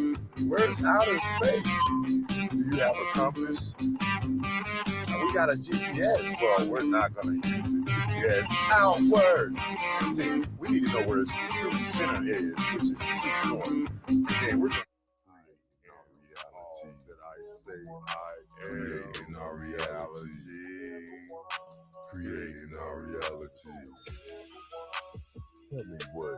Speaker 2: Where's outer space? Do you have a compass? We got a GPS, but we're not gonna use the GPS. Outward. See, we need to know where the center is, which is north. Okay, we're gonna that I say I am in our reality. Creating our reality. Tell me what